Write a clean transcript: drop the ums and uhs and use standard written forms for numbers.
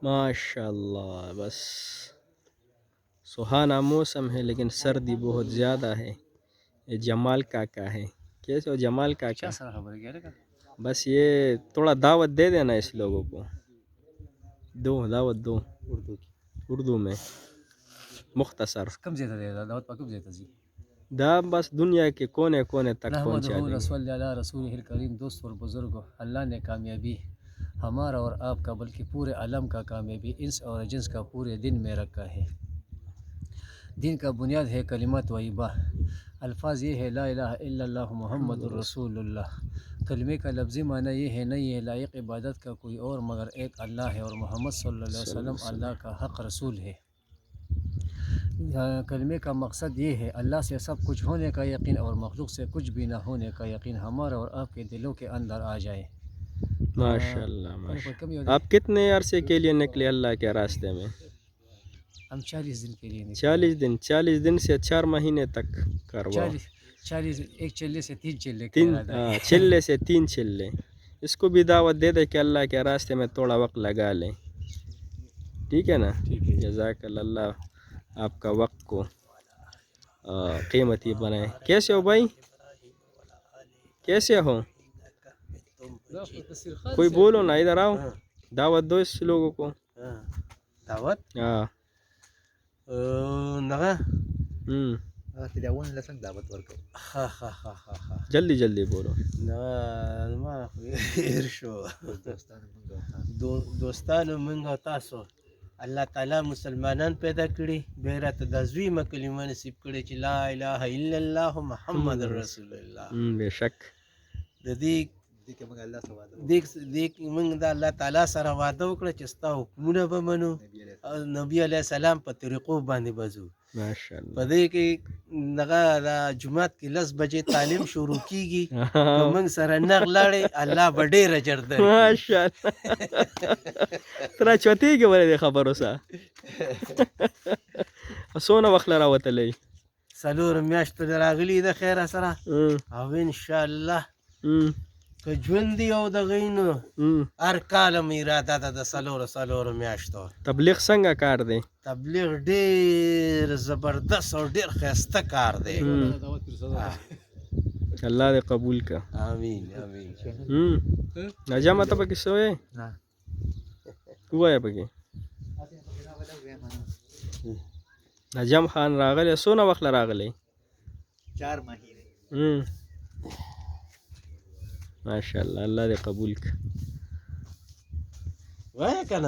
ماشاء اللہ. بس سہانا موسم ہے لیکن سردی بہت زیادہ ہے. یہ جمال کاکا ہے. کیسے ہو جمال کاکا؟ بس یہ تھوڑا دعوت دے دینا اس لوگوں کو. دعوت دو اردو میں مختصر. کم زیادہ دے گا دعوت کم زیادہ جی. دا بس دنیا کے کونے کونے تک پہنچا نحمدہ دیں. رسول اللہ رسول الکریم. دوست اور بزرگوں، اللہ نے کامیابی ہمارا اور آپ کا بلکہ پورے عالم کا کامیابی انس اور جنس کا پورے دن میں رکھا ہے. دین کا بنیاد ہے کلمہ طیبہ. الفاظ یہ ہے لا الہ الا اللہ محمد الرسول اللہ. کلمے کا لفظی معنی یہ ہے نہیں ہے لائق عبادت کا کوئی اور مگر ایک اللہ ہے، اور محمد صلی اللہ علیہ وسلم اللہ کا حق رسول ہے. کلمے کا مقصد یہ ہے اللہ سے سب کچھ ہونے کا یقین اور مخلوق سے کچھ بھی نہ ہونے کا یقین ہمارا اور آپ کے دلوں کے اندر آ جائے. ماشاء اللہ. آپ کتنے عرصے کے لیے نکلے اللہ کے راستے میں؟ ہم 40 دن کے لیے نکلے. 40 دن سے 4 مہینے تک کروا. 40 ایک چلے سے 3 چلے. 3 چلے سے 3 چلے. اس کو بھی دعوت دے دے کہ اللہ کے راستے میں تھوڑا وقت لگا لیں. ٹھیک ہے نا؟ جزاک اللہ آپ کا وقت کو قیمتی بنائے. کیسے ہو بھائی؟ کیسے ہو؟ کوئی بولو نا، ادھر آؤ. دعوت دو اس لوگوں کو. دعوت ہاں نغا جلدی جلدی بولو. دوستانو منگا تاسو اللہ تعالی مسلمانان پیدا کړي، بیرته د عظیمه کلمه نصیب کړي چې لا اله الا الله محمد رسول الله. بے شک د دې موږ د الله تعالی سره وعده وکړه چې ستا حکمونه به منو او نبی علیه السلام په طریقو باندې بځو. ماشاءالله. په دې کې دغه د جمعات کې 10 بجې تعلیم شروع کیږي. که موږ سره نغلاړې الله به ډېر اجر درکړي. ماشاءالله. ترا چوتې کې ولې خبرو سره څونه وخت راوتلی؟ 4 میاشتې راغلي د خیره سره، او انشاءالله که ژوند دی او د غینو هر کال مې اراده ده د 4 میاشتو. تبلیغ څنګه کار دی؟ تبلیغ ډېر زبردست او ډېر ښایسته کار دی. الله دې قبول کا. آمین آمین. نجامه ته پکې سوې؟ ووایه پکې. نجم خان راغلی. څونه وخت راغلی؟ 4 مہینے. ماشاءالله. الله دې قبول کا. وایه که نه